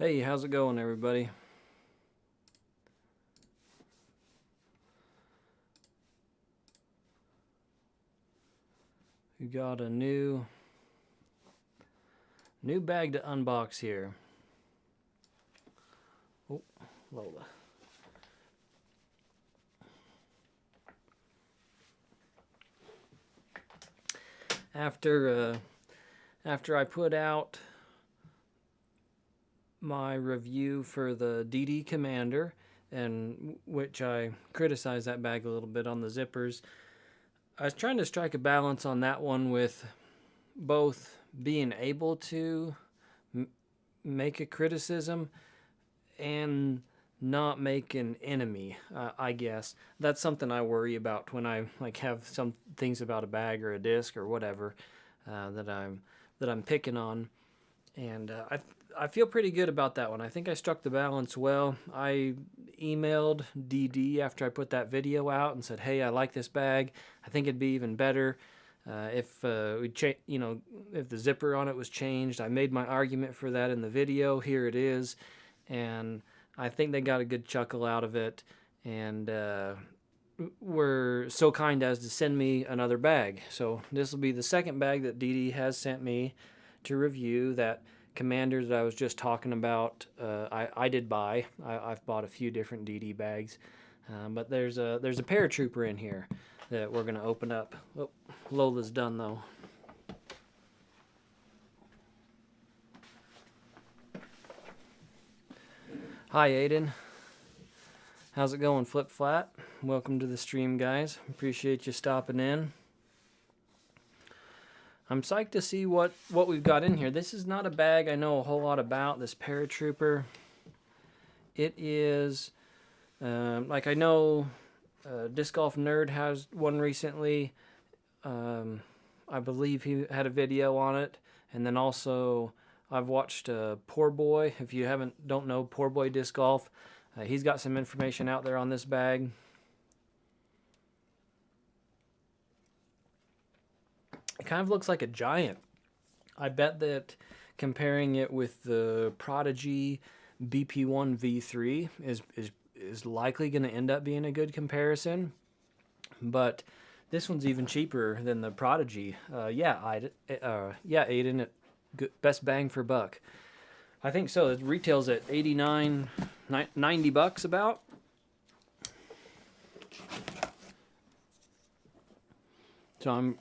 Hey, how's it going, everybody? We got a new bag to unbox here. Oh, Lola. After I put out my review for the DD Commander, and which I criticized that bag a little bit on the zippers, I was trying to strike a balance on that one with both being able to make a criticism and not make an enemy. I guess that's something I worry about when I have some things about a bag or a disc or whatever that I'm picking on, and I feel pretty good about that one. I think I struck the balance well. I emailed DD after I put that video out and said, "Hey, I like this bag. I think it'd be even better if if the zipper on it was changed." I made my argument for that in the video. Here it is, and I think they got a good chuckle out of it, and were so kind as to send me another bag. So this will be the second bag that DD has sent me to review. That Commander that I was just talking about, I did buy. I've bought a few different DD bags, but there's a Paratrooper in here that we're gonna open up. Oh, Lola's done though. Hi Aiden, how's it going, Flip Flat? Welcome to the stream, guys. Appreciate you stopping in. I'm psyched to see what we've got in here. This is not a bag I know a whole lot about, this Paratrooper. It is, like I know Disc Golf Nerd has one recently. I believe he had a video on it. And then also I've watched Poor Boy. If you don't know Poor Boy Disc Golf, he's got some information out there on this bag. It kind of looks like a giant. I bet that comparing it with the Prodigy BP1 V3 is likely going to end up being a good comparison. But this one's even cheaper than the Prodigy. Yeah, Aiden, best bang for buck. I think so. It retails at $89, $90 about. So I'm,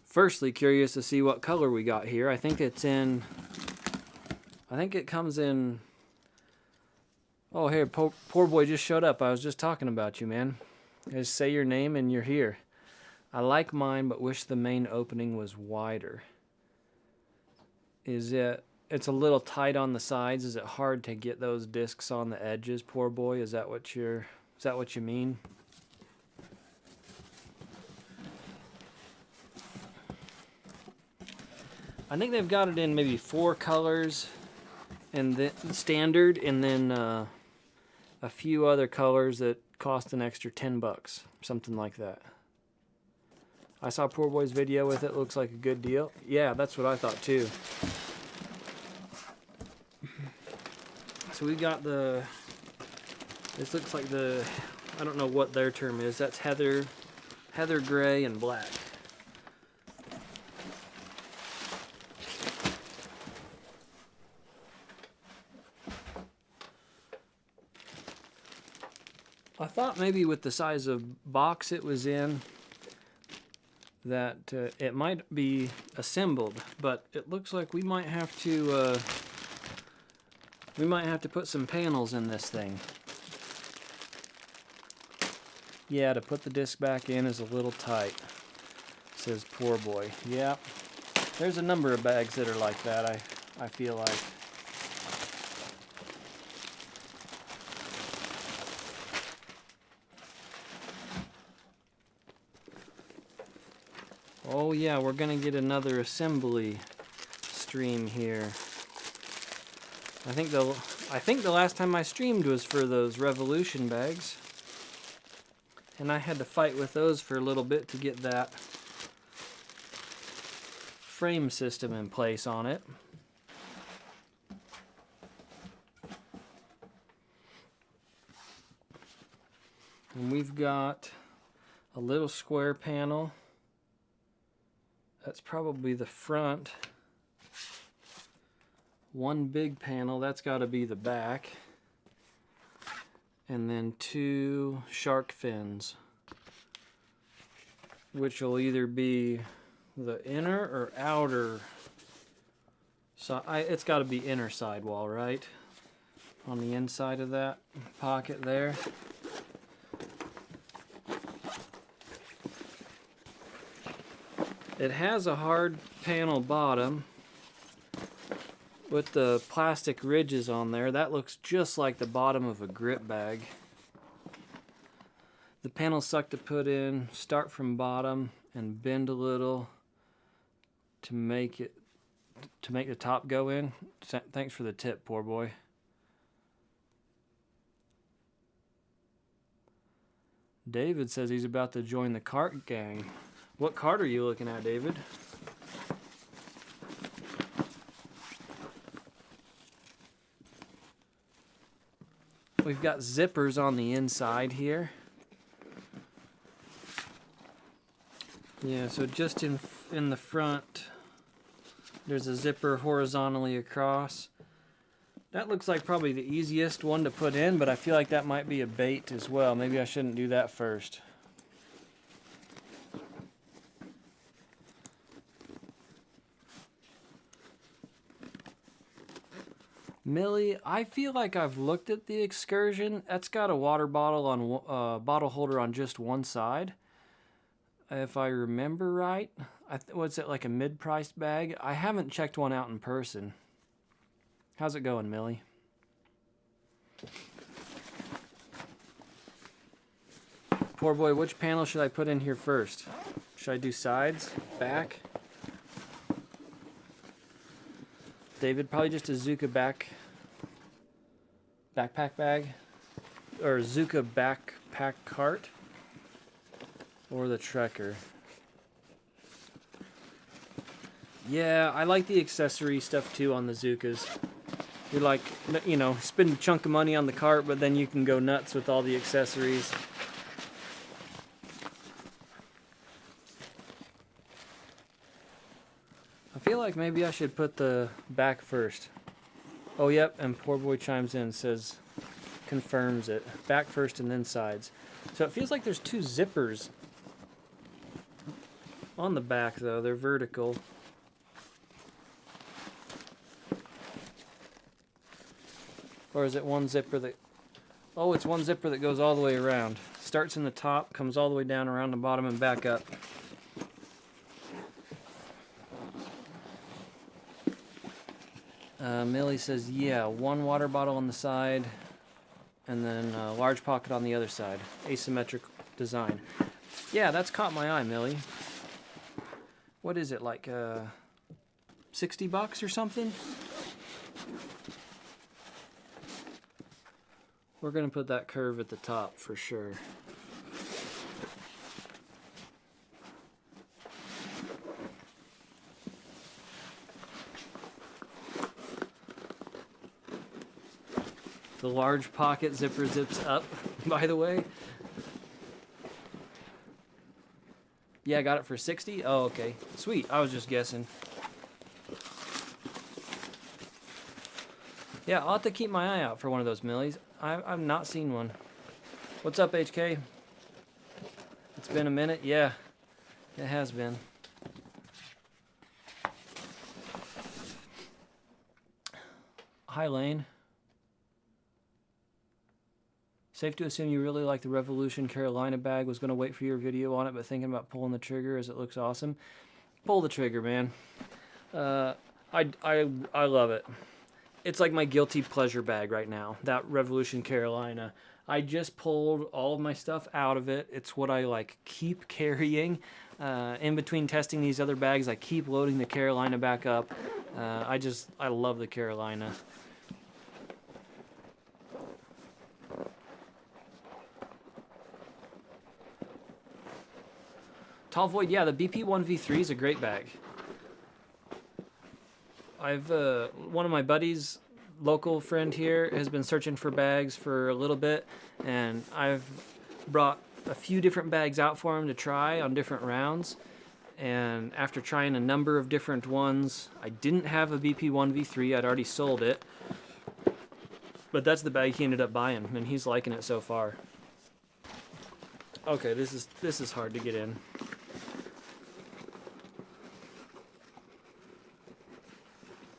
firstly curious to see what color we got here. I think it comes in. Oh, here, Poor Boy just showed up. I was just talking about you, man. Just say your name and you're here. I like mine, but wish the main opening was wider. It's a little tight on the sides? Is it hard to get those discs on the edges, Poor Boy? Is that what you mean? I think they've got it in maybe 4 colors, and the standard, and then a few other colors that cost an extra $10, something like that. I saw Poor Boy's video with it. Looks like a good deal. Yeah, that's what I thought too. So we got this looks like I don't know what their term is. That's heather gray and black. I thought maybe with the size of box it was in that it might be assembled, but it looks like we might have to put some panels in this thing. Yeah, to put the disc back in is a little tight, says Poor Boy. Yeah, there's a number of bags that are like that, I feel like. Oh yeah, we're gonna get another assembly stream here. I think the last time I streamed was for those Revolution bags, and I had to fight with those for a little bit to get that frame system in place on it. And we've got a little square panel. That's probably the front. One big panel, that's got to be the back. And then 2 shark fins, which will either be the inner or outer. So it's got to be inner sidewall, right? On the inside of that pocket there. It has a hard panel bottom with the plastic ridges on there. That looks just like the bottom of a grip bag. The panels suck to put in, start from bottom and bend a little to make the top go in. Thanks for the tip, poor boy. David says he's about to join the cart gang. What cart are you looking at, David? We've got zippers on the inside here. Yeah, so just in the front, there's a zipper horizontally across. That looks like probably the easiest one to put in, but I feel like that might be a bait as well. Maybe I shouldn't do that first. Millie, I feel like I've looked at the Excursion. That's got a water bottle on bottle holder on just one side, if I remember right. What's it, like a mid-priced bag? I haven't checked one out in person. How's it going, Millie? Poor boy, which panel should I put in here first? Should I do sides, back? David, probably just a Zuka backpack bag, or Zuka backpack cart, or the Trekker. Yeah, I like the accessory stuff too on the Zukas. You're like, you know, spend a chunk of money on the cart, but then you can go nuts with all the accessories. I feel like maybe I should put the back first. Oh, yep, and poor boy chimes in, says, confirms it. Back first and then sides. So it feels like there's 2 zippers on the back, though. They're vertical. Or is it one zipper that... Oh, it's one zipper that goes all the way around. Starts in the top, comes all the way down around the bottom and back up. Millie says, yeah, 1 water bottle on the side and then a large pocket on the other side. Asymmetric design. Yeah, that's caught my eye, Millie. What is it, like $60 or something? We're going to put that curve at the top for sure. The large pocket zipper zips up, by the way. Yeah, I got it for 60. Oh, okay. Sweet. I was just guessing. Yeah, I'll have to keep my eye out for one of those Millies. I've not seen one. What's up, HK? It's been a minute. Yeah, it has been. Hi, Lane. Safe to assume you really like the Revolution Carolina bag. Was going to wait for your video on it, but thinking about pulling the trigger as it looks awesome. Pull the trigger, man. I love it. It's like my guilty pleasure bag right now, that Revolution Carolina. I just pulled all of my stuff out of it. It's what I like keep carrying. In between testing these other bags, I keep loading the Carolina back up. I love the Carolina. Tall Void, yeah, the BP1V3 is a great bag. One of my buddies, local friend here, has been searching for bags for a little bit, and I've brought a few different bags out for him to try on different rounds. And after trying a number of different ones, I didn't have a BP1V3. I'd already sold it. But that's the bag he ended up buying, and he's liking it so far. Okay, this is hard to get in.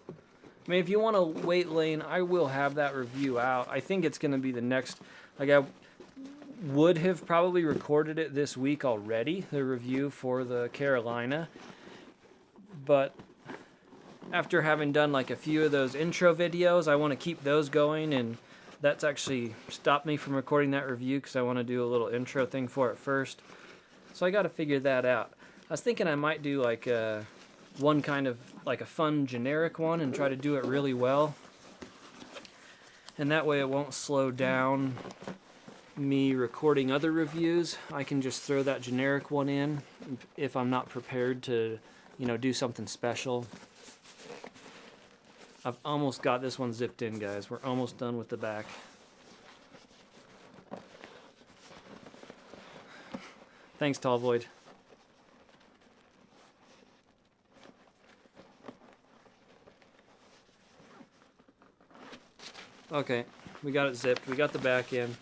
I mean, if you want a weight lane, I will have that review out. I think it's going to be the next... Like, I would have probably recorded it this week already, the review for the Carolina. But after having done like a few of those intro videos, I want to keep those going, and that's actually stopped me from recording that review because I want to do a little intro thing for it first. So I got to figure that out. I was thinking I might do like one kind of like a fun generic one and try to do it really well. And that way it won't slow down me recording other reviews. I can just throw that generic one in if I'm not prepared to, you know, do something special. I've almost got this one zipped in, guys. We're almost done with the back. Thanks, Tall Void. Okay, we got it zipped. We got the back in.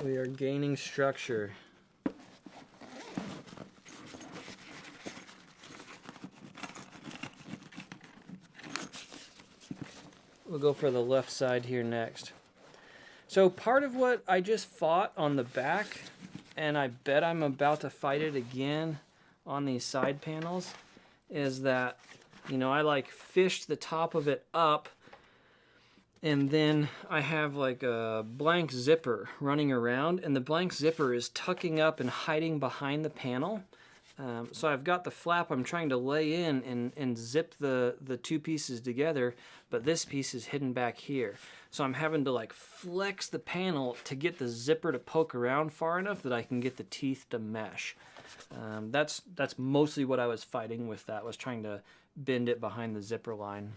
We are gaining structure. We'll go for the left side here next. So part of what I just fought on the back, and I bet I'm about to fight it again on these side panels, is that, you know, I like fished the top of it up, and then I have like a blank zipper running around, and the blank zipper is tucking up and hiding behind the panel. So I've got the flap I'm trying to lay in and zip the two pieces together, but this piece is hidden back here. So I'm having to like flex the panel to get the zipper to poke around far enough that I can get the teeth to mesh. That's mostly what I was fighting with. That was trying to bend it behind the zipper line.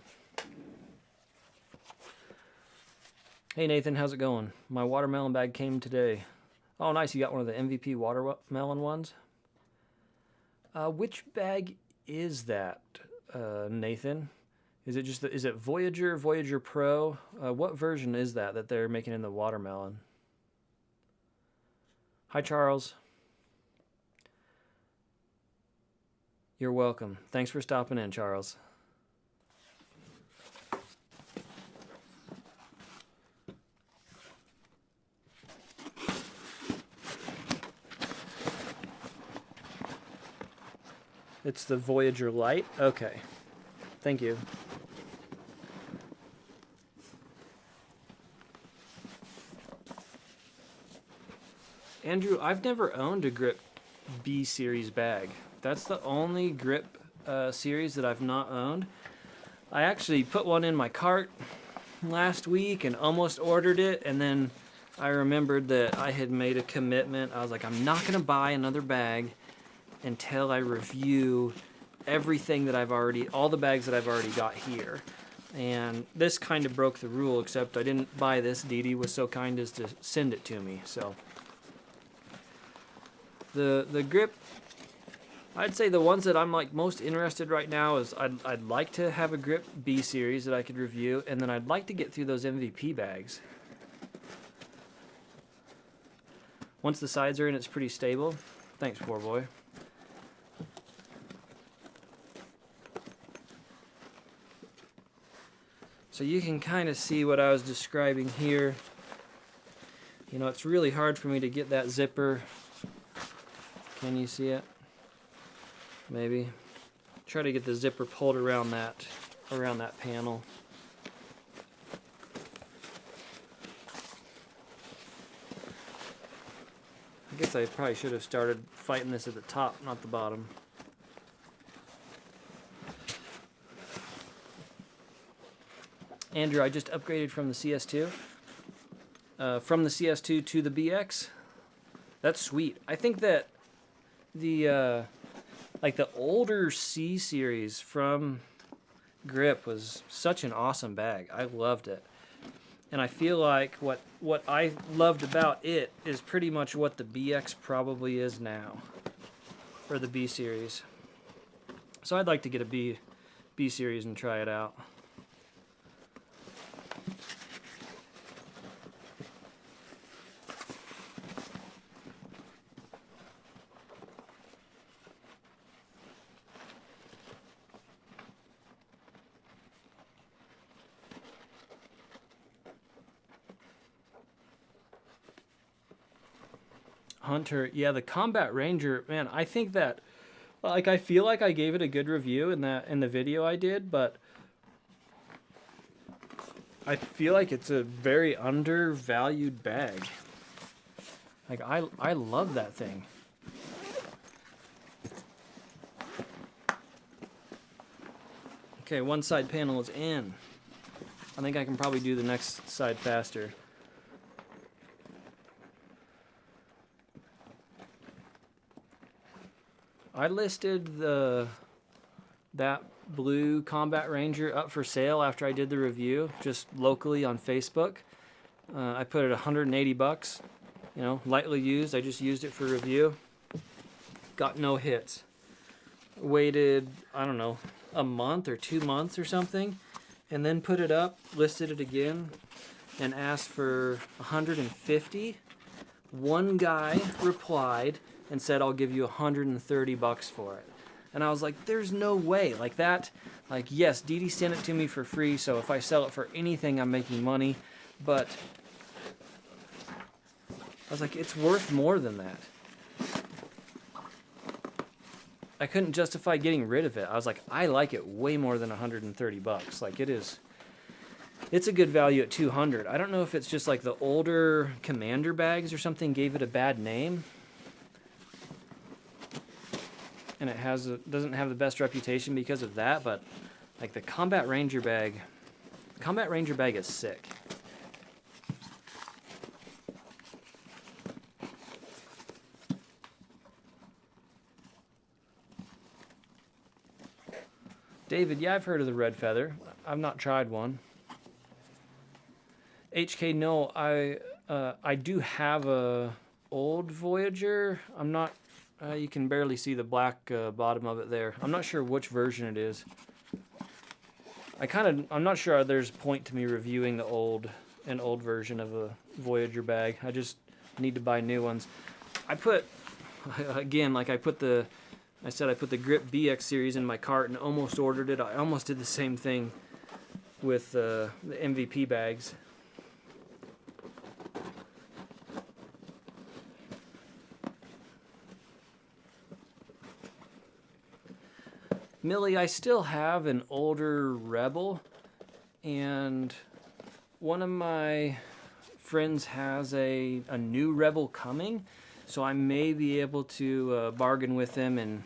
Hey Nathan, how's it going? My watermelon bag came today. Oh nice, you got one of the MVP watermelon ones? Which bag is that, Nathan? Is it just is it Voyager, Voyager Pro? What version is that they're making in the watermelon? Hi Charles. You're welcome. Thanks for stopping in, Charles. It's the Voyager Lite? Okay. Thank you. Andrew, I've never owned a Grip B series bag. That's the only Grip series that I've not owned. I actually put one in my cart last week and almost ordered it, and then I remembered that I had made a commitment. I was like, I'm not going to buy another bag until I review everything that all the bags that I've already got here. And this kind of broke the rule, except I didn't buy this. DD was so kind as to send it to me. So the Grip, I'd say the ones that I'm like most interested right now is I'd like to have a Grip B series that I could review, and then I'd like to get through those MVP bags. Once the sides are in, it's pretty stable. Thanks, poor boy. So you can kind of see what I was describing here. You know, it's really hard for me to get that zipper. Can you see it? Maybe. Try to get the zipper pulled around that panel. I guess I probably should have started fighting this at the top, not the bottom. Andrew, I just upgraded from the CS2. From the CS2 to the BX. That's sweet. I think that the like the older C series from Grip was such an awesome bag. I loved it. And I feel like what I loved about it is pretty much what the BX probably is now, or the B series. So I'd like to get a B series and try it out. Hunter, yeah, the Combat Ranger, man, I think that, like, I feel like I gave it a good review in the video I did, but I feel like it's a very undervalued bag. Like, I love that thing. Okay, one side panel is in. I think I can probably do the next side faster. I listed that blue Combat Ranger up for sale after I did the review, just locally on Facebook. I put it 180 bucks, you know, lightly used. I just used it for review. Got no hits. Waited, I don't know, a month or 2 months or something, and then put it up, listed it again, and asked for 150. One guy replied and said, I'll give you 130 bucks for it. And I was like, there's no way. Like that, like, yes, DD sent it to me for free, so if I sell it for anything, I'm making money. But I was like, it's worth more than that. I couldn't justify getting rid of it. I was like, I like it way more than 130 bucks. Like, it's a good value at 200. I don't know if it's just like the older Commander bags or something gave it a bad name. And it doesn't have the best reputation because of that, but like the Combat Ranger bag is sick. David, yeah, I've heard of the Red Feather. I've not tried one. HK, no, I do have a old Voyager. I'm not. You can barely see the black bottom of it there. I'm not sure which version it is. I'm not sure there's point to me reviewing an old version of a Voyager bag. I just need to buy new ones. I put the Grip BX series in my cart and almost ordered it. I almost did the same thing with the MVP bags. Millie, I still have an older Rebel, and one of my friends has a new Rebel coming, so I may be able to bargain with him and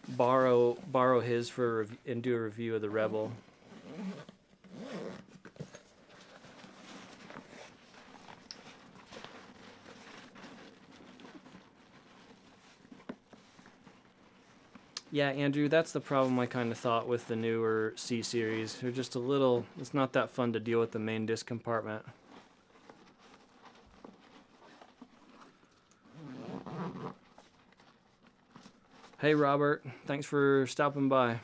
borrow his and do a review of the Rebel. Yeah, Andrew, that's the problem I kind of thought with the newer C series. They're just it's not that fun to deal with the main disc compartment. Hey, Robert, thanks for stopping by.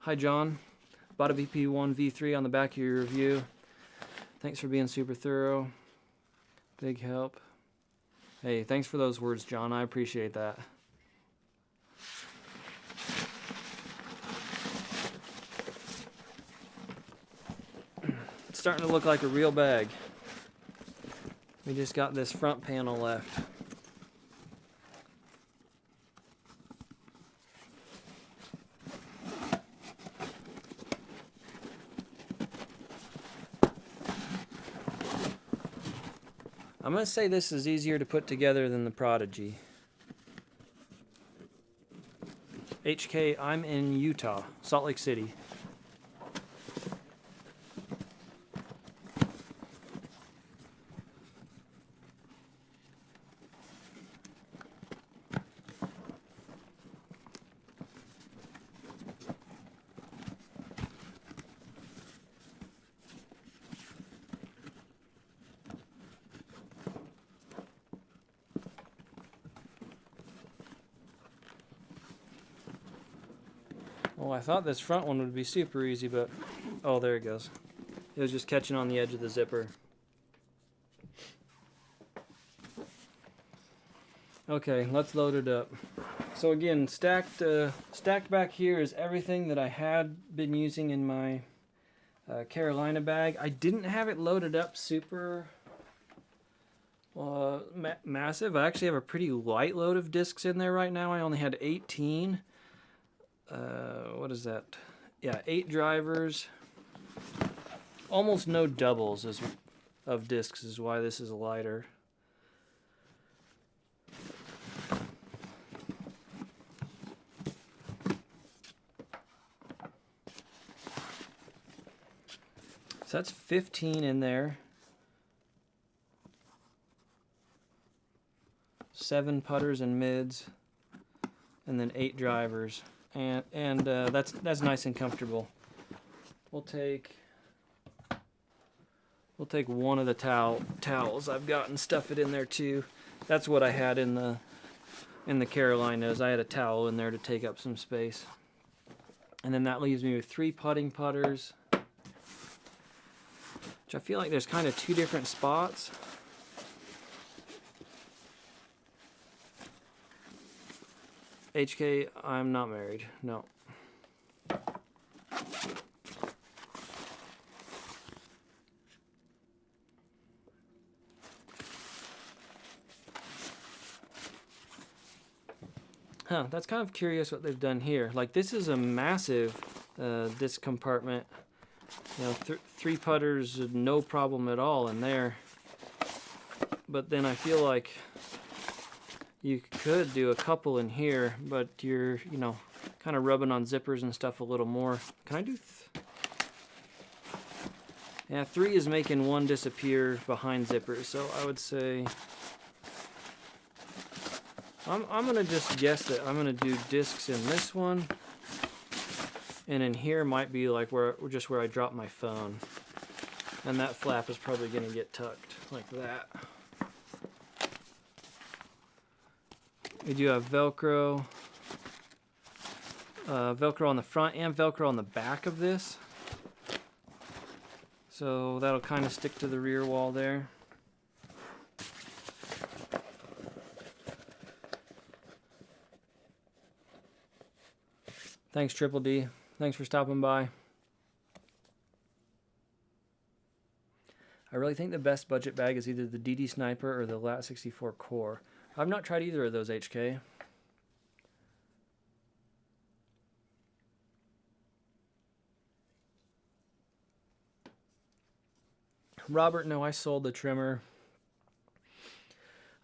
Hi, John. Bought a VP1 V3 on the back of your review. Thanks for being super thorough. Big help. Hey, thanks for those words, John. I appreciate that. It's starting to look like a real bag. We just got this front panel left. I'm going to say this is easier to put together than the Prodigy. HK, I'm in Utah, Salt Lake City. Well, I thought this front one would be super easy, but... Oh, there it goes. It was just catching on the edge of the zipper. Okay, let's load it up. So again, stacked back here is everything that I had been using in my Carolina bag. I didn't have it loaded up super massive. I actually have a pretty light load of discs in there right now. I only had 18. What is that? Yeah, 8 drivers. Almost no doubles of discs is why this is lighter. So that's 15 in there. 7 putters and mids, and then 8 drivers, and that's nice and comfortable. We'll take one of the towels I've got and stuff it in there too. That's what I had in the Carolinas. I had a towel in there to take up some space, and then that leaves me with 3 putting putters. Which I feel like there's kind of 2 different spots. HK, I'm not married. No. Huh, that's kind of curious what they've done here. Like, this is a massive disc compartment. You know, 3 putters, no problem at all in there. But then I feel like you could do a couple in here, but you're, you know, kind of rubbing on zippers and stuff a little more. Can I do... Yeah, 3 is making 1 disappear behind zippers, so I would say... I'm going to just guess that I'm going to do discs in this one. And in here might be like where I drop my phone. And that flap is probably going to get tucked like that. We do have Velcro. Velcro on the front and Velcro on the back of this. So that'll kind of stick to the rear wall there. Thanks, Triple D. Thanks for stopping by. I really think the best budget bag is either the DD Sniper or the Lat 64 Core. I've not tried either of those, HK. Robert, no, I sold the trimmer.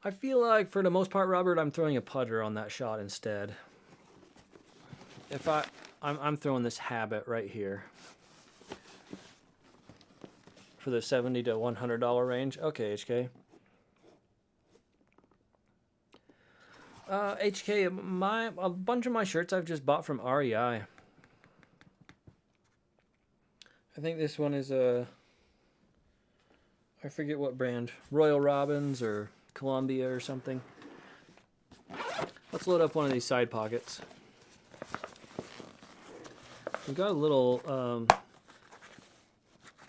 I feel like, for the most part, Robert, I'm throwing a putter on that shot instead. If I'm throwing this habit right here for the $70 to $100 range. Okay, HK. HK, a bunch of my shirts I've just bought from REI. I think this one is I forget what brand, Royal Robbins or Columbia or something. Let's load up one of these side pockets. We've got a little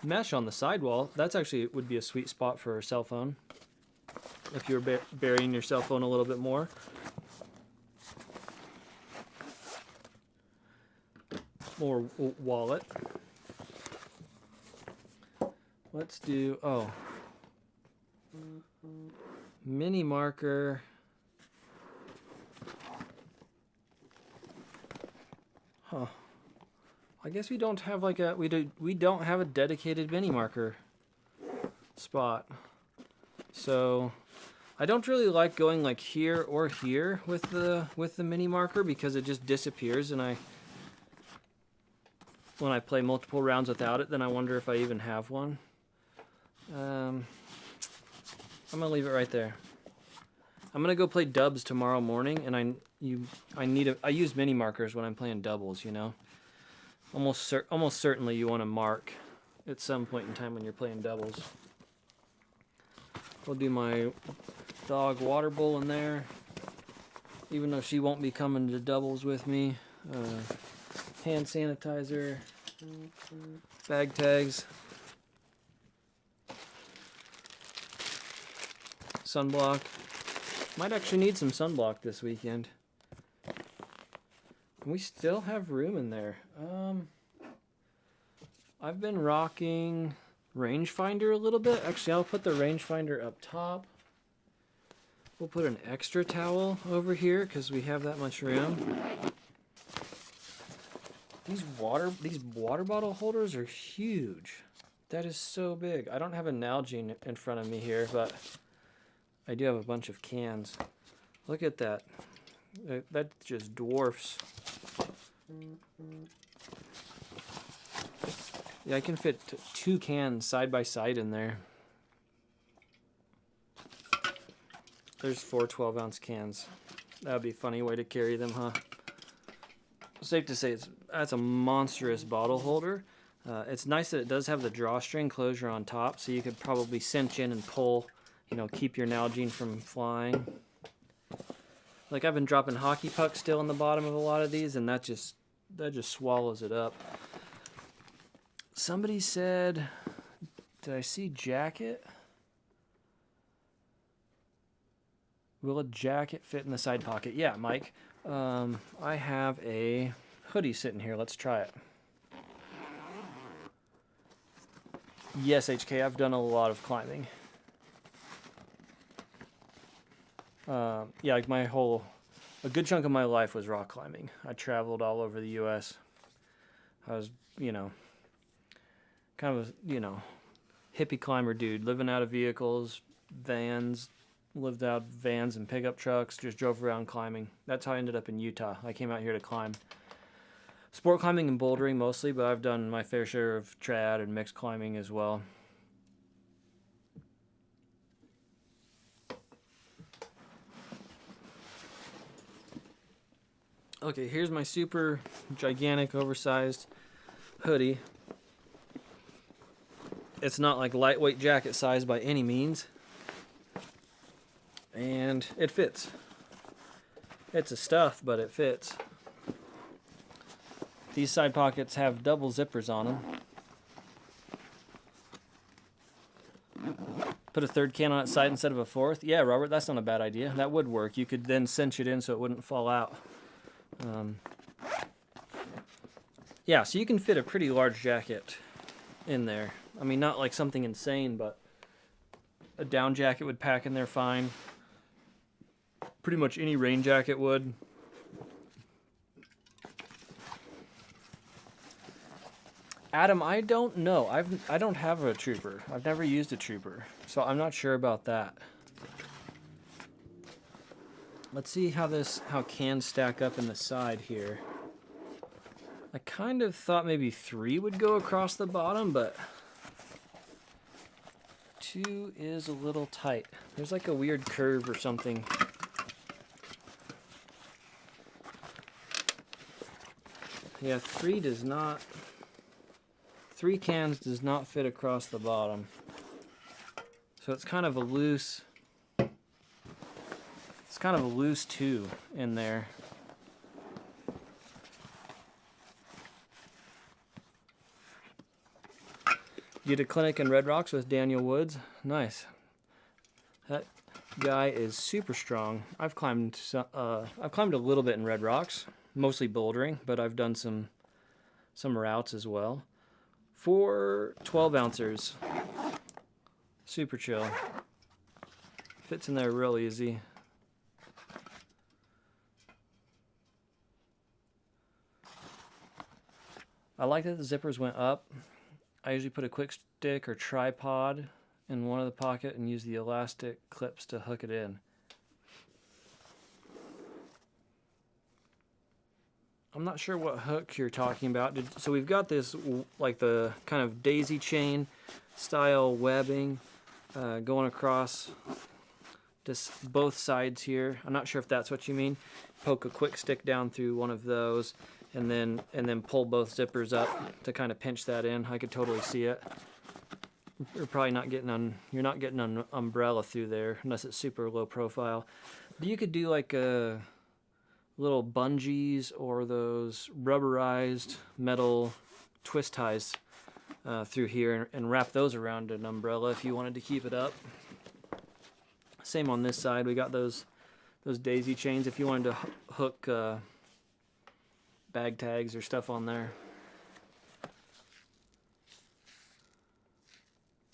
mesh on the sidewall. That's actually would be a sweet spot for a cell phone. If you're burying your cell phone a little bit more. Or wallet. Let's do, mini marker. Huh. I guess we don't have like we don't have a dedicated mini marker spot. So I don't really like going like here or here with the mini marker because it just disappears, and when I play multiple rounds without it, then I wonder if I even have one. I'm gonna leave it right there. I'm gonna go play dubs tomorrow morning, and I use mini markers when I'm playing doubles, you know. Almost certainly you want to mark at some point in time when you're playing doubles. We'll do my dog water bowl in there, even though she won't be coming to doubles with me. hand sanitizer, bag tags, sunblock. Might actually need some sunblock this weekend. We still have room in there. I've been rocking rangefinder a little bit. Actually, I'll put the rangefinder up top. We'll put an extra towel over here because we have that much room. These water bottle holders are huge. That is so big. I don't have a Nalgene in front of me here, but I do have a bunch of cans. Look at that. That just dwarfs. Yeah, I can fit 2 cans side by side in there. There's 4 12-ounce cans. That would be a funny way to carry them, huh? Safe to say that's a monstrous bottle holder. It's nice that it does have the drawstring closure on top, so you could probably cinch in and pull, you know, keep your Nalgene from flying. Like, I've been dropping hockey pucks still in the bottom of a lot of these, and that just swallows it up. Somebody said, did I see jacket? Will a jacket fit in the side pocket? Yeah, Mike. I have a hoodie sitting here. Let's try it. Yes, HK, I've done a lot of climbing. Yeah, like a good chunk of my life was rock climbing. I traveled all over the U.S. I was, you know, kind of a, you know, hippie climber dude, living out of vehicles, vans, lived out vans and pickup trucks, just drove around climbing. That's how I ended up in Utah. I came out here to climb. Sport climbing and bouldering mostly, but I've done my fair share of trad and mixed climbing as well. Okay, here's my super gigantic oversized hoodie. It's not like lightweight jacket size by any means. And it fits. It's a stuff, but it fits. These side pockets have double zippers on them. Put a 3rd can on its side instead of a 4th. Yeah, Robert, that's not a bad idea. That would work. You could then cinch it in so it wouldn't fall out. Yeah, so you can fit a pretty large jacket in there. I mean, not like something insane, but a down jacket would pack in there fine. Pretty much any rain jacket would. Adam, I don't know. I don't have a Trooper. I've never used a Trooper, so I'm not sure about that. Let's see how cans stack up in the side here. I kind of thought maybe 3 would go across the bottom, but 2 is a little tight. There's like a weird curve or something. Yeah, 3 does not. 3 cans does not fit across the bottom. So it's kind of a loose. It's kind of a loose 2 in there. Did a clinic in Red Rocks with Daniel Woods. Nice. That guy is super strong. I've climbed a little bit in Red Rocks, mostly bouldering, but I've done some routes as well. 4 12-ouncers. Super chill. Fits in there real easy. I like that the zippers went up. I usually put a quick stick or tripod in one of the pocket and use the elastic clips to hook it in. I'm not sure what hook you're talking about. So we've got this, like the kind of daisy chain style webbing going across both sides here. I'm not sure if that's what you mean. Poke a quick stick down through one of those and then pull both zippers up to kind of pinch that in. I could totally see it. You're probably not getting an umbrella through there unless it's super low profile. But you could do like a little bungees or those rubberized metal twist ties through here and wrap those around an umbrella if you wanted to keep it up. Same on this side. We got those daisy chains if you wanted to hook bag tags or stuff on there.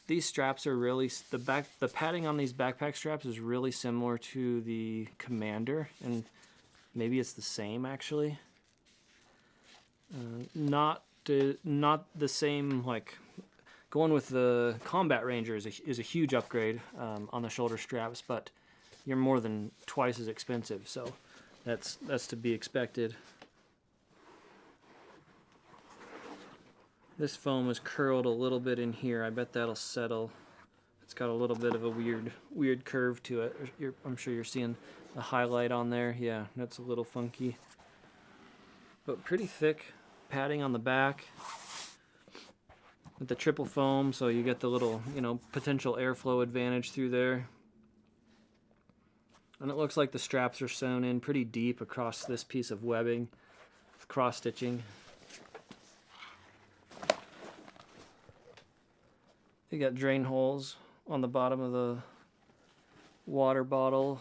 These straps are really, the padding on these backpack straps is really similar to the Commander, and maybe it's the same actually. Not the same, like going with the Combat Ranger is a huge upgrade on the shoulder straps, but you're more than twice as expensive, so that's to be expected. This foam is curled a little bit in here. I bet that'll settle. It's got a little bit of a weird curve to it. I'm sure you're seeing the highlight on there. Yeah, that's a little funky. But pretty thick padding on the back with the triple foam, so you get the little, potential airflow advantage through there. And it looks like the straps are sewn in pretty deep across this piece of webbing with cross stitching. You got drain holes on the bottom of the water bottle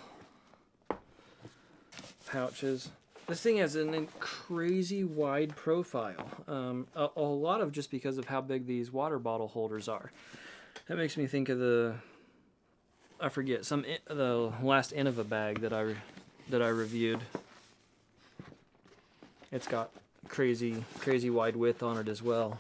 pouches. This thing has a crazy wide profile. A lot of just because of how big these water bottle holders are. That makes me think of the last Innova bag that I reviewed. It's got crazy wide width on it as well.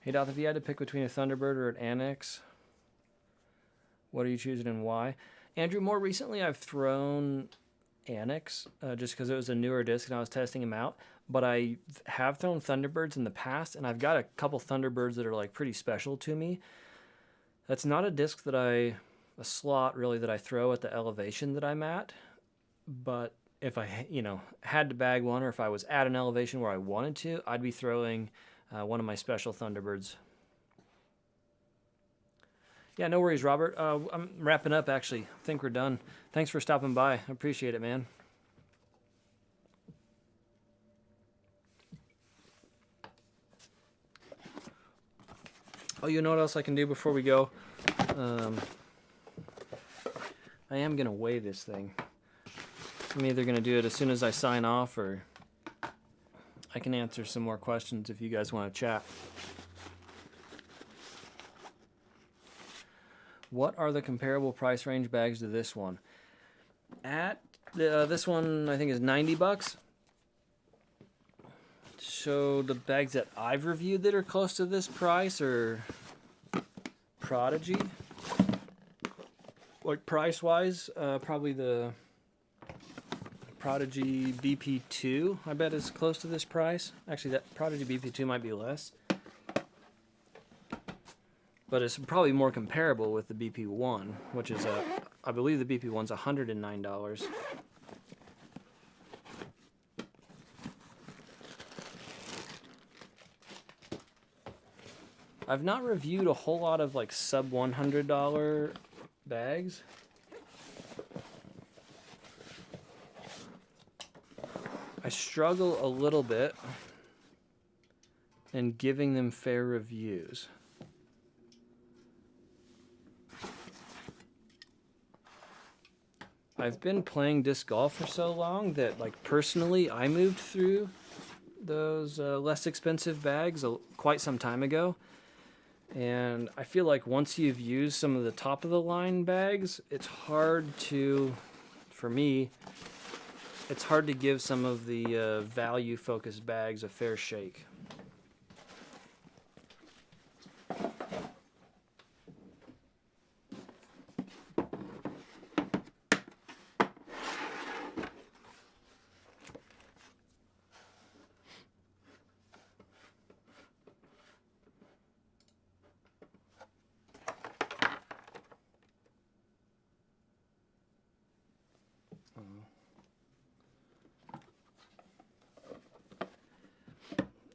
Hey Doth, if you had to pick between a Thunderbird or an Annex, what are you choosing and why? Andrew, more recently I've thrown Annex just because it was a newer disc and I was testing them out. But I have thrown Thunderbirds in the past, and I've got a couple Thunderbirds that are like pretty special to me. That's not a disc a slot really that I throw at the elevation that I'm at. But if I had to bag one, or if I was at an elevation where I wanted to, I'd be throwing one of my special Thunderbirds. Yeah, no worries, Robert. I'm wrapping up, actually. I think we're done. Thanks for stopping by. I appreciate it, man. Oh, you know what else I can do before we go? I am going to weigh this thing. I'm either going to do it as soon as I sign off, or I can answer some more questions if you guys want to chat. What are the comparable price range bags to this one? This one I think is $90. So the bags that I've reviewed that are close to this price are Prodigy. Like price-wise, probably the Prodigy BP2, I bet, is close to this price. Actually, that Prodigy BP2 might be less. But it's probably more comparable with the BP1, which is, I believe the BP1's $109. I've not reviewed a whole lot of like sub $100 bags. I struggle a little bit in giving them fair reviews. I've been playing disc golf for so long that, like, personally, I moved through those less expensive bags quite some time ago. And I feel like once you've used some of the top of the line bags, it's hard to, for me, it's hard to give some of the value focused bags a fair shake.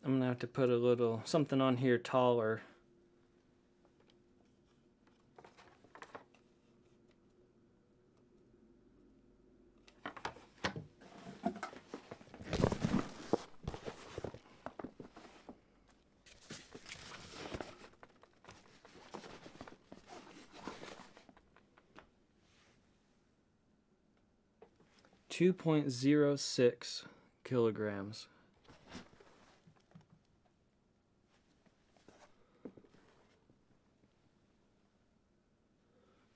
I'm going to have to put a little something on here taller. .06 kilograms.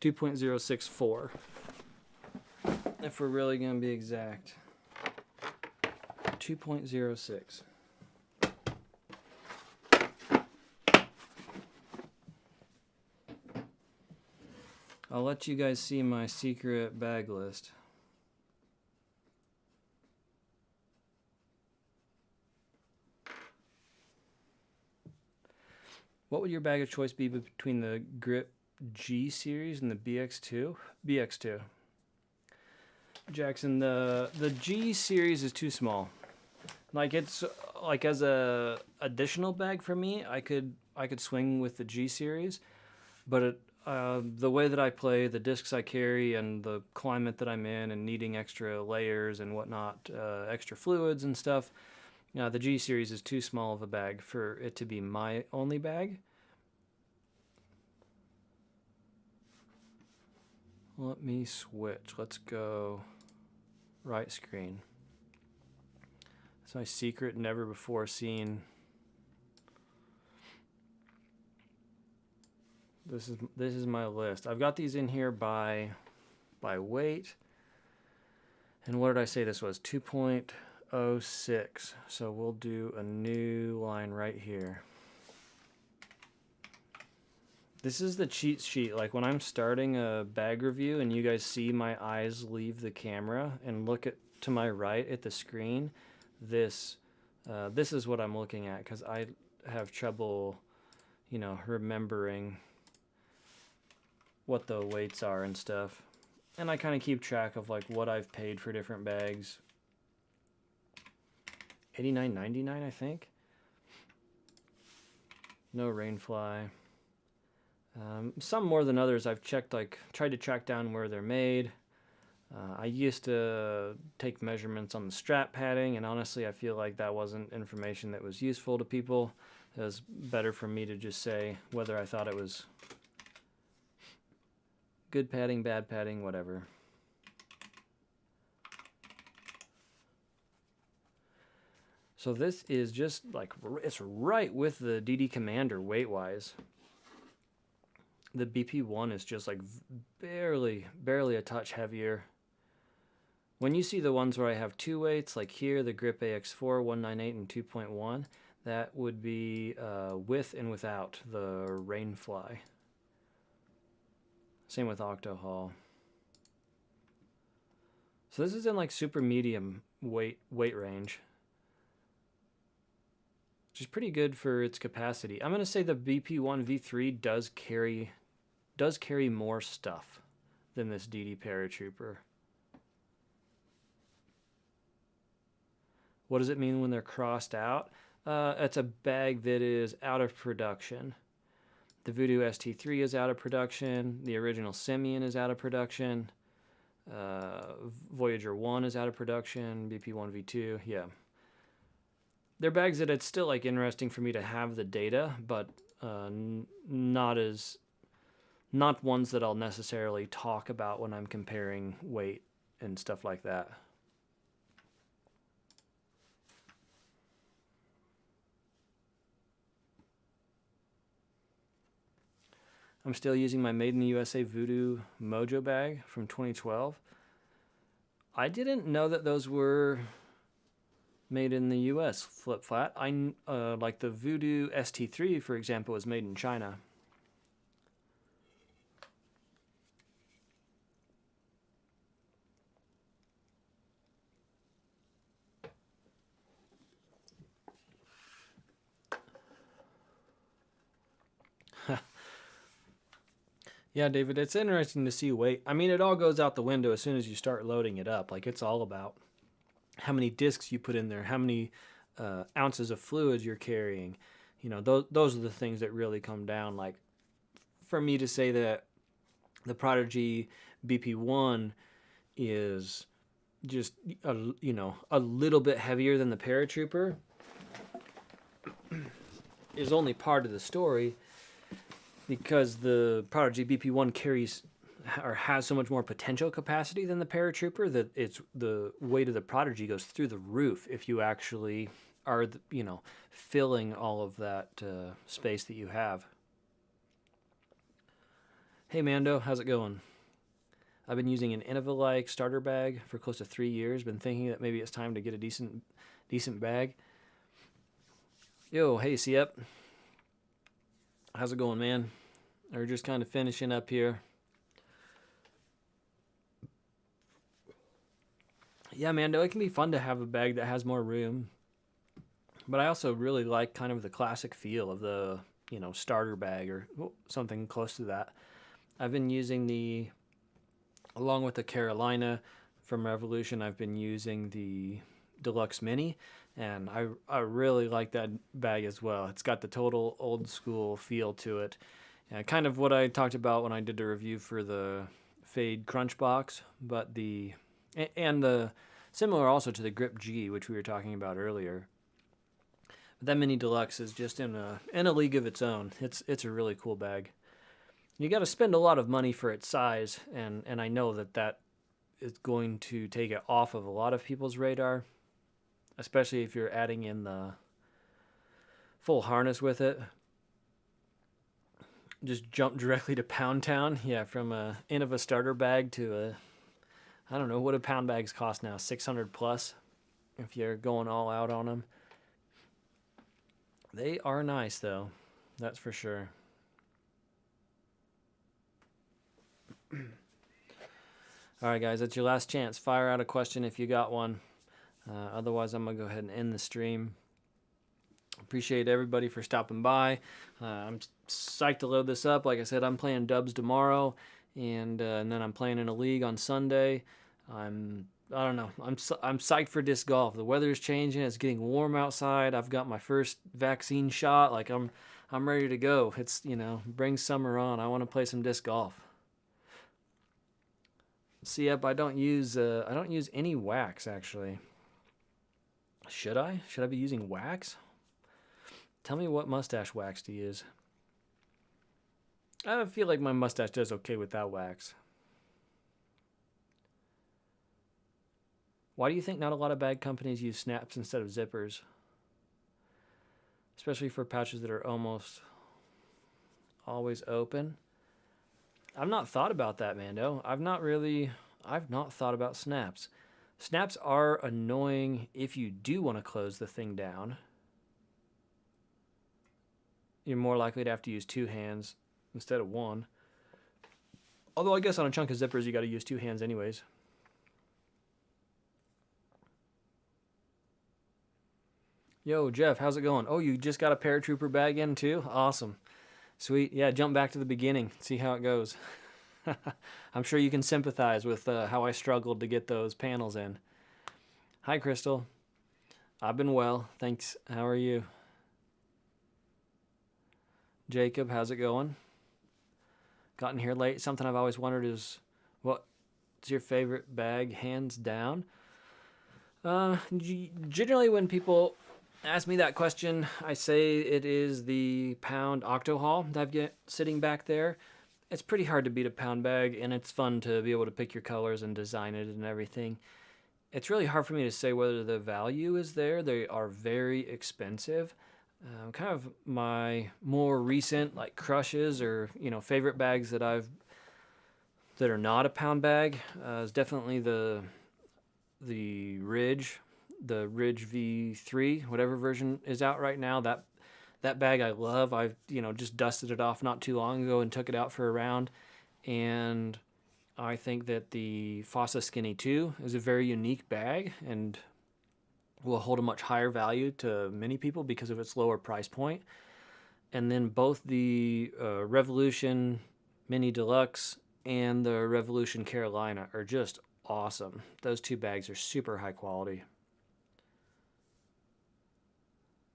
.064, if we're really going to be exact. 2.06. I'll let you guys see my secret bag list. What would your bag of choice be between the Grip G series and the BX2? BX2. Jackson, the G series is too small. Like, it's like, as a additional bag for me, I could swing with the G series, but the way that I play, the discs I carry, and the climate that I'm in, and needing extra layers and whatnot, extra fluids and stuff, the G series is too small of a bag for it to be my only bag. Let me switch. Let's go right screen. It's my secret, never before seen. This is my list. I've got these in here by weight. And what did I say this was? 2.06. So we'll do a new line right here. This is the cheat sheet. Like, when I'm starting a bag review and you guys see my eyes leave the camera and look to my right at the screen, this is what I'm looking at, because I have trouble, remembering what the weights are and stuff. And I kind of keep track of like what I've paid for different bags. $89.99, I think. No rainfly. Some more than others. I've tried to track down where they're made. I used to take measurements on the strap padding, and honestly, I feel like that wasn't information that was useful to people. It was better for me to just say whether I thought it was good padding, bad padding, whatever. So this is just like, it's right with the DD Commander weight-wise. The BP1 is just like barely a touch heavier. When you see the ones where I have two weights, like here, the Grip AX4, 198 and 2.1, that would be with and without the rainfly. Same with Octohaul. So this is in like super medium weight range, which is pretty good for its capacity. I'm going to say the BP1 V3 does carry more stuff than this DD Paratrooper. What does it mean when they're crossed out? It's a bag that is out of production. The Voodoo ST3 is out of production. The original Simeon is out of production. Voyager 1 is out of production. BP1 V2, yeah. They're bags that it's still like interesting for me to have the data, but not ones that I'll necessarily talk about when I'm comparing weight and stuff like that. I'm still using my Made in the USA Voodoo Mojo bag from 2012. I didn't know that those were made in the US flip flat. Like the Voodoo ST3, for example, was made in China. Yeah, David, it's interesting to see weight. I mean, it all goes out the window as soon as you start loading it up. Like, it's all about how many discs you put in there, how many ounces of fluids you're carrying. You know, those are the things that really come down. Like, for me to say that the Prodigy BP1 is just a little bit heavier than the Paratrooper is only part of the story, because the Prodigy BP1 carries or has so much more potential capacity than the Paratrooper that the weight of the Prodigy goes through the roof if you actually are filling all of that space that you have. Hey Mando, how's it going? I've been using an Innova-like starter bag for close to 3 years. Been thinking that maybe it's time to get a decent bag. Yo, hey Siep. How's it going, man? We're just kind of finishing up here. Yeah, Mando, it can be fun to have a bag that has more room. But I also really like kind of the classic feel of the, starter bag or something close to that. I've been using along with the Carolina from Revolution, I've been using the Deluxe Mini, and I really like that bag as well. It's got the total old school feel to it. Kind of what I talked about when I did the review for the Fade Crunch Box, but the similar also to the Grip G, which we were talking about earlier. But that Mini Deluxe is just in a league of its own. It's a really cool bag. You got to spend a lot of money for its size, and I know that is going to take it off of a lot of people's radar, especially if you're adding in the full harness with it. Just jump directly to Pound Town. Yeah, from a Innova starter bag to I don't know, what do pound bags cost now? 600 plus if you're going all out on them. They are nice though, that's for sure. All right, guys, that's your last chance. Fire out a question if you got one. Otherwise, I'm going to go ahead and end the stream. Appreciate everybody for stopping by. I'm psyched to load this up. Like I said, I'm playing dubs tomorrow, and then I'm playing in a league on Sunday. I don't know. I'm psyched for disc golf. The weather's changing. It's getting warm outside. I've got my first vaccine shot. Like I'm ready to go. It's bring summer on. I want to play some disc golf. See, yep, I don't use any wax actually. Should I? Should I be using wax? Tell me what mustache wax to use. I feel like my mustache does okay without wax. Why do you think not a lot of bag companies use snaps instead of zippers? Especially for pouches that are almost always open. I've not thought about that, Mando. I've not thought about snaps. Snaps are annoying if you do want to close the thing down. You're more likely to have to use 2 hands instead of 1. Although I guess on a chunk of zippers you got to use 2 hands anyways. Yo, Jeff, how's it going? Oh, you just got a Paratrooper bag in too? Awesome. Sweet. Yeah, jump back to the beginning. See how it goes. I'm sure you can sympathize with how I struggled to get those panels in. Hi, Crystal. I've been well. Thanks. How are you? Jacob, how's it going? Gotten here late. Something I've always wondered is, what's your favorite bag, hands down? Generally when people ask me that question, I say it is the Pound Octohaul that I've got sitting back there. It's pretty hard to beat a Pound bag, and it's fun to be able to pick your colors and design it and everything. It's really hard for me to say whether the value is there. They are very expensive. Kind of my more recent like crushes or favorite bags that are not a Pound bag is definitely the Ridge. The Ridge V3, whatever version is out right now, that bag I love. I've just dusted it off not too long ago and took it out for a round, and I think that the Fossa Skinny 2 is a very unique bag and will hold a much higher value to many people because of its lower price point. And then both the Revolution Mini Deluxe and the Revolution Carolina are just awesome. Those 2 bags are super high quality.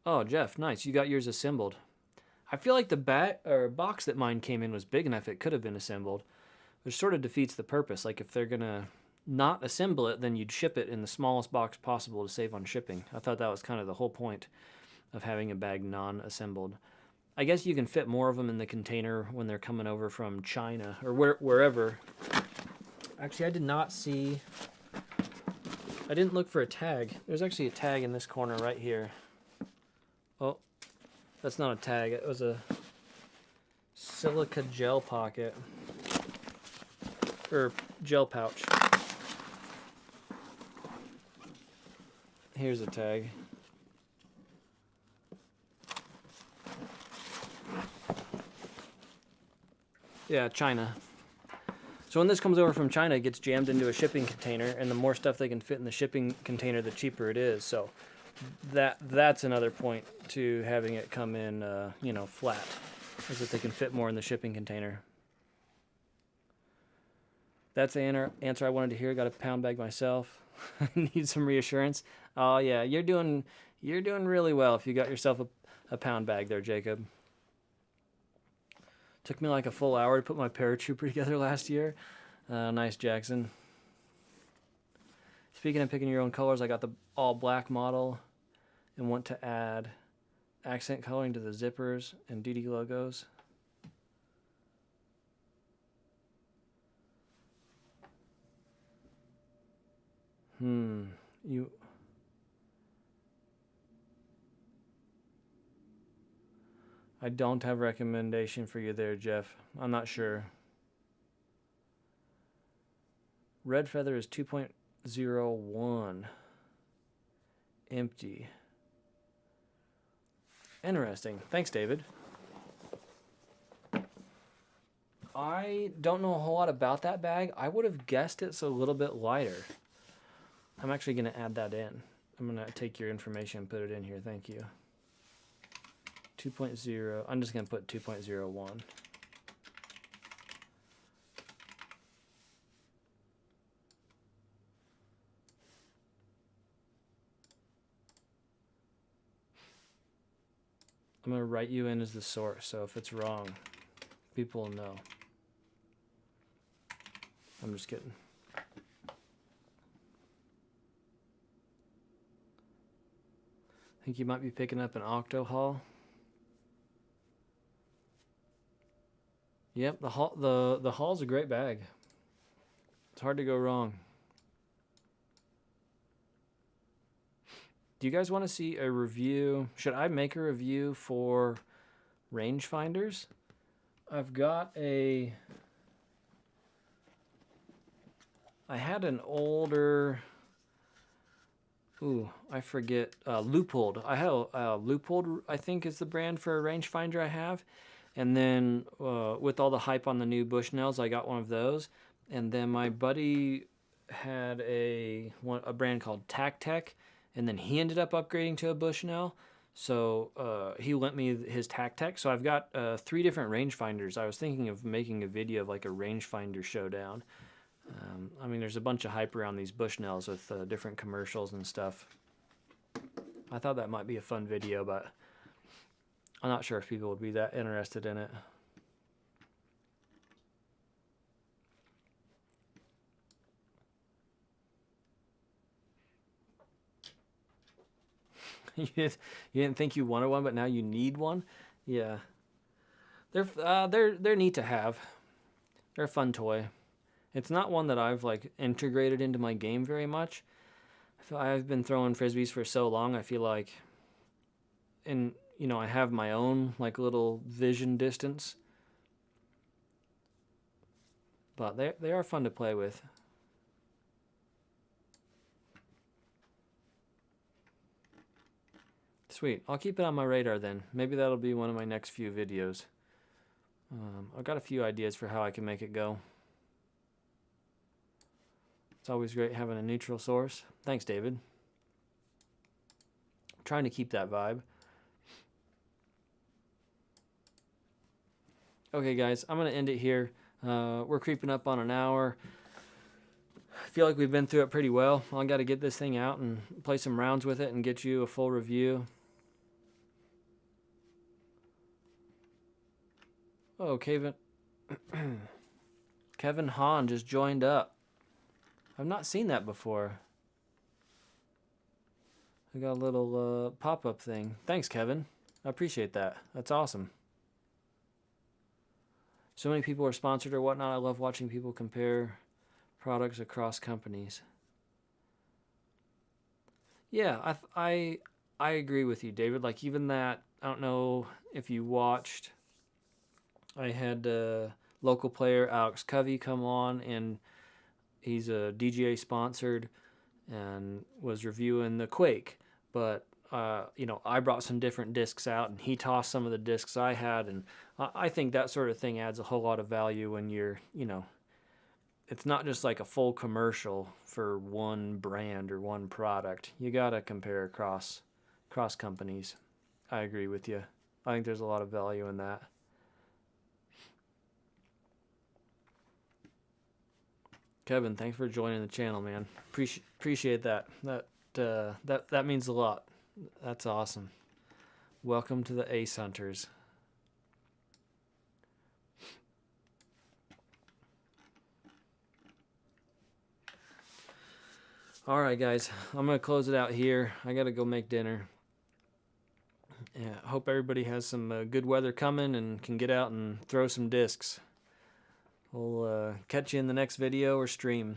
Oh, Jeff, nice. You got yours assembled. I feel like the box that mine came in was big enough it could have been assembled, which sort of defeats the purpose. Like if they're gonna not assemble it, then you'd ship it in the smallest box possible to save on shipping. I thought that was kind of the whole point of having a bag non-assembled. I guess you can fit more of them in the container when they're coming over from China or wherever. Actually, I did not see... I didn't look for a tag. There's actually a tag in this corner right here. Oh, that's not a tag. It was a silica gel pocket. Or gel pouch. Here's a tag. Yeah, China. So when this comes over from China, it gets jammed into a shipping container, and the more stuff they can fit in the shipping container, the cheaper it is. So that's another point to having it come in, you know, flat, is that they can fit more in the shipping container. That's the answer I wanted to hear. Got a pound bag myself. Need some reassurance. Oh yeah, you're doing really well if you got yourself a pound bag there, Jacob. Took me like a full hour to put my Paratrooper together last year. Nice, Jackson. Speaking of picking your own colors, I got the all black model and want to add accent coloring to the zippers and DD logos. I don't have a recommendation for you there, Jeff. I'm not sure. Red feather is 2.01. Empty. Interesting. Thanks, David. I don't know a whole lot about that bag. I would have guessed it's a little bit lighter. I'm actually going to add that in. I'm going to take your information and put it in here. Thank you. 2.0. I'm just going to put 2.01. I'm going to write you in as the source, so if it's wrong, people will know. I'm just kidding. I think you might be picking up an Octo haul. Yep, the haul's a great bag. It's hard to go wrong. Do you guys want to see a review? Should I make a review for rangefinders? I've got a... I had an older... Ooh, I forget. Leupold. I have Leupold, I think is the brand for a rangefinder I have. And then with all the hype on the new Bushnells, I got one of those. And then my buddy had a brand called TacTech, and then he ended up upgrading to a Bushnell. So he lent me his TacTech. So I've got 3 different rangefinders. I was thinking of making a video of like a rangefinder showdown. I mean, there's a bunch of hype around these Bushnells with different commercials and stuff. I thought that might be a fun video, but I'm not sure if people would be that interested in it. You didn't think you wanted one, but now you need one? Yeah. They're neat to have. They're a fun toy. It's not one that I've like integrated into my game very much. I've been throwing frisbees for so long. I feel like, you know, I have my own like little vision distance. But they are fun to play with. Sweet. I'll keep it on my radar then. Maybe that'll be one of my next few videos. I've got a few ideas for how I can make it go. It's always great having a neutral source. Thanks, David. I'm trying to keep that vibe. Okay, guys, I'm going to end it here. We're creeping up on an hour. I feel like we've been through it pretty well. I got to get this thing out and play some rounds with it and get you a full review. Oh, Kevin Hahn just joined up. I've not seen that before. I got a little pop-up thing. Thanks, Kevin. I appreciate that. That's awesome. So many people are sponsored or whatnot. I love watching people compare products across companies. Yeah, I agree with you, David. Like even that, I don't know if you watched. I had local player Alex Covey come on, and he's a DGA sponsored, and was reviewing the Quake. But I brought some different discs out, and he tossed some of the discs I had, and I think that sort of thing adds a whole lot of value when you're, it's not just like a full commercial for one brand or one product. You gotta compare across companies. I agree with you. I think there's a lot of value in that. Kevin, thanks for joining the channel, man. Appreciate that. That means a lot. That's awesome. Welcome to the Ace Hunters. All right, guys. I'm going to close it out here. I got to go make dinner. Yeah, hope everybody has some good weather coming and can get out and throw some discs. We'll catch you in the next video or stream.